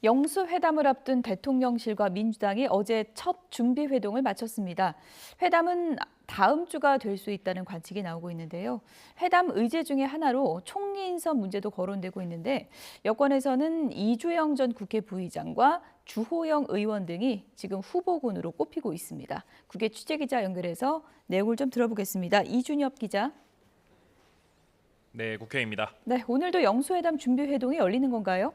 영수회담을 앞둔 대통령실과 민주당이 어제 첫 준비 회동을 마쳤습니다. 회담은 다음 주가 될 수 있다는 관측이 나오고 있는데요. 회담 의제 중에 하나로 총리 인선 문제도 거론되고 있는데 여권에서는 이주영 전 국회 부의장과 주호영 의원 등이 지금 후보군으로 꼽히고 있습니다. 국회 취재기자 연결해서 내용을 좀 들어보겠습니다. 이준엽 기자. 네, 국회입니다. 네, 오늘도 영수회담 준비 회동이 열리는 건가요?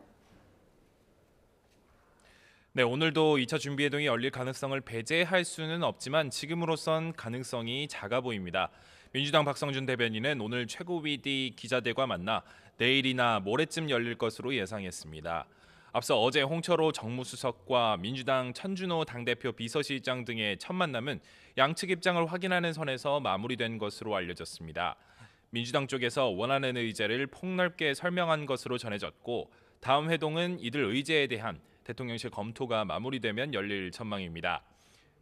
네, 오늘도 2차 준비회동이 열릴 가능성을 배제할 수는 없지만 지금으로선 가능성이 작아 보입니다. 민주당 박성준 대변인은 오늘 최고위디 기자들과 만나 내일이나 모레쯤 열릴 것으로 예상했습니다. 앞서 어제 홍철호 정무수석과 민주당 천준호 당대표 비서실장 등의 첫 만남은 양측 입장을 확인하는 선에서 마무리된 것으로 알려졌습니다. 민주당 쪽에서 원하는 의제를 폭넓게 설명한 것으로 전해졌고 다음 회동은 이들 의제에 대한 대통령실 검토가 마무리되면 열릴 전망입니다.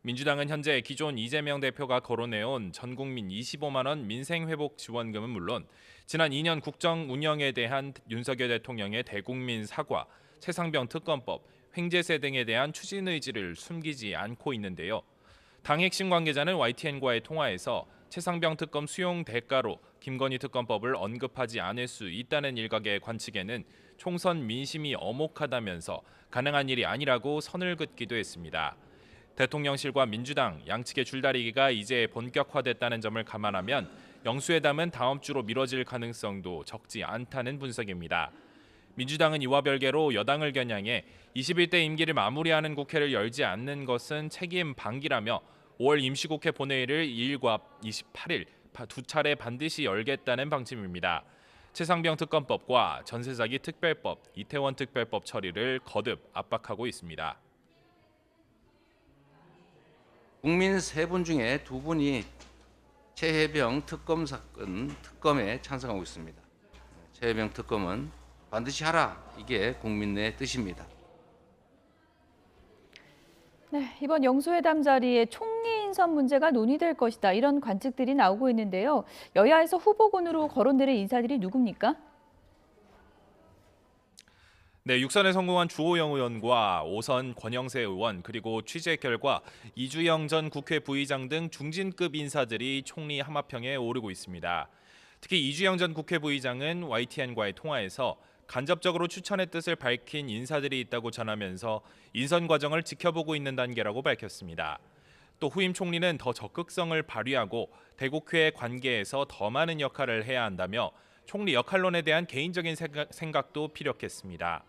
민주당은 현재 기존 이재명 대표가 거론해온 전국민 25만 원 민생회복 지원금은 물론 지난 2년 국정 운영에 대한 윤석열 대통령의 대국민 사과, 최상병 특검법, 횡재세 등에 대한 추진 의지를 숨기지 않고 있는데요. 당 핵심 관계자는 YTN과의 통화에서 최상병 특검 수용 대가로 김건희 특검법을 언급하지 않을 수 있다는 일각의 관측에는 총선 민심이 엄혹하다면서 가능한 일이 아니라고 선을 긋기도 했습니다. 대통령실과 민주당 양측의 줄다리기가 이제 본격화됐다는 점을 감안하면 영수회담은 다음 주로 미뤄질 가능성도 적지 않다는 분석입니다. 민주당은 이와 별개로 여당을 겨냥해 21대 임기를 마무리하는 국회를 열지 않는 것은 책임 방기라며 5월 임시국회 본회의를 2일과 28일 두 차례 반드시 열겠다는 방침입니다. 최상병 특검법과 전세사기 특별법, 이태원 특별법 처리를 거듭 압박하고 있습니다. 국민 세 분 중에 두 분이 최혜병 특검 사건 특검에 찬성하고 있습니다. 최혜병 특검은 반드시 하라, 이게 국민의 뜻입니다. 네, 이번 영수회담 자리에 총리 인선 문제가 논의될 것이다. 이런 관측들이 나오고 있는데요. 여야에서 후보군으로 거론되는 인사들이 누굽니까? 네, 6선에 성공한 주호영 의원과 5선 권영세 의원 그리고 취재 결과 이주영 전 국회 부의장 등 중진급 인사들이 총리 하마평에 오르고 있습니다. 특히 이주영 전 국회 부의장은 YTN과의 통화에서 간접적으로 추천의 뜻을 밝힌 인사들이 있다고 전하면서 인선 과정을 지켜보고 있는 단계라고 밝혔습니다. 또 후임 총리는 더 적극성을 발휘하고 대국회 관계에서 더 많은 역할을 해야 한다며 총리 역할론에 대한 개인적인 생각도 피력했습니다.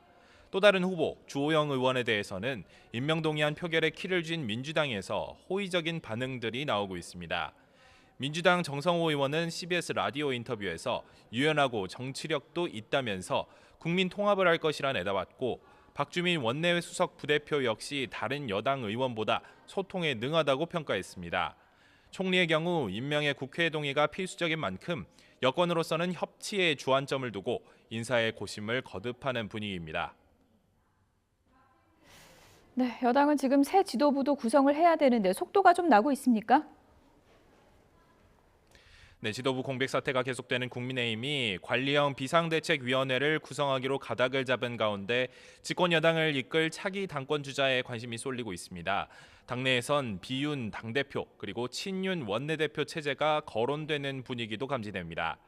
또 다른 후보 주호영 의원에 대해서는 임명동의안 표결에 키를 쥔 민주당에서 호의적인 반응들이 나오고 있습니다. 민주당 정성호 의원은 CBS 라디오 인터뷰에서 유연하고 정치력도 있다면서 국민 통합을 할 것이라 내다봤고 박주민 원내외 수석 부대표 역시 다른 여당 의원보다 소통에 능하다고 평가했습니다. 총리의 경우 임명의 국회 동의가 필수적인 만큼 여권으로서는 협치에 주안점을 두고 인사의 고심을 거듭하는 분위기입니다. 네, 여당은 지금 새 지도부도 구성을 해야 되는데 속도가 좀 나고 있습니까? 네, 지도부 공백 사태가 계속되는 국민의힘이 관리형 비상대책위원회를 구성하기로 가닥을 잡은 가운데 집권 여당을 이끌 차기 당권 주자에 관심이 쏠리고 있습니다. 당내에선 비윤 당대표 그리고 친윤 원내대표 체제가 거론되는 분위기도 감지됩니다.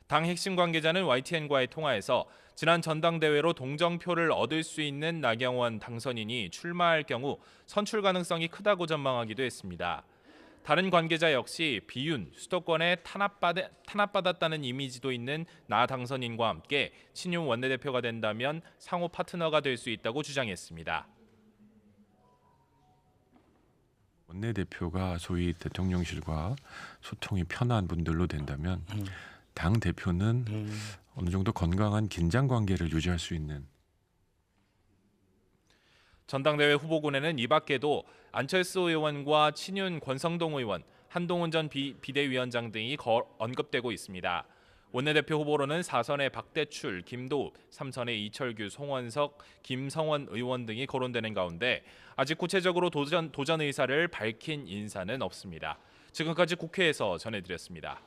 당 핵심 관계자는 YTN과의 통화에서 지난 전당대회로 동정표를 얻을 수 있는 나경원 당선인이 출마할 경우 선출 가능성이 크다고 전망하기도 했습니다. 다른 관계자 역시 비윤, 수도권에 탄압받았다는 이미지도 있는 나 당선인과 함께 친윤 원내대표가 된다면 상호 파트너가 될 수 있다고 주장했습니다. 원내대표가 소위 대통령실과 소통이 편한 분들로 된다면 당 대표는 어느 정도 건강한 긴장 관계를 유지할 수 있는. 전당대회 후보군에는 이 밖에도 안철수 의원과 친윤 권성동 의원, 한동훈 전 비대위원장 등이 언급되고 있습니다. 원내대표 후보로는 4선의 박대출, 김도읍, 3선의 이철규, 송원석, 김성원 의원 등이 거론되는 가운데 아직 구체적으로 도전 의사를 밝힌 인사는 없습니다. 지금까지 국회에서 전해드렸습니다.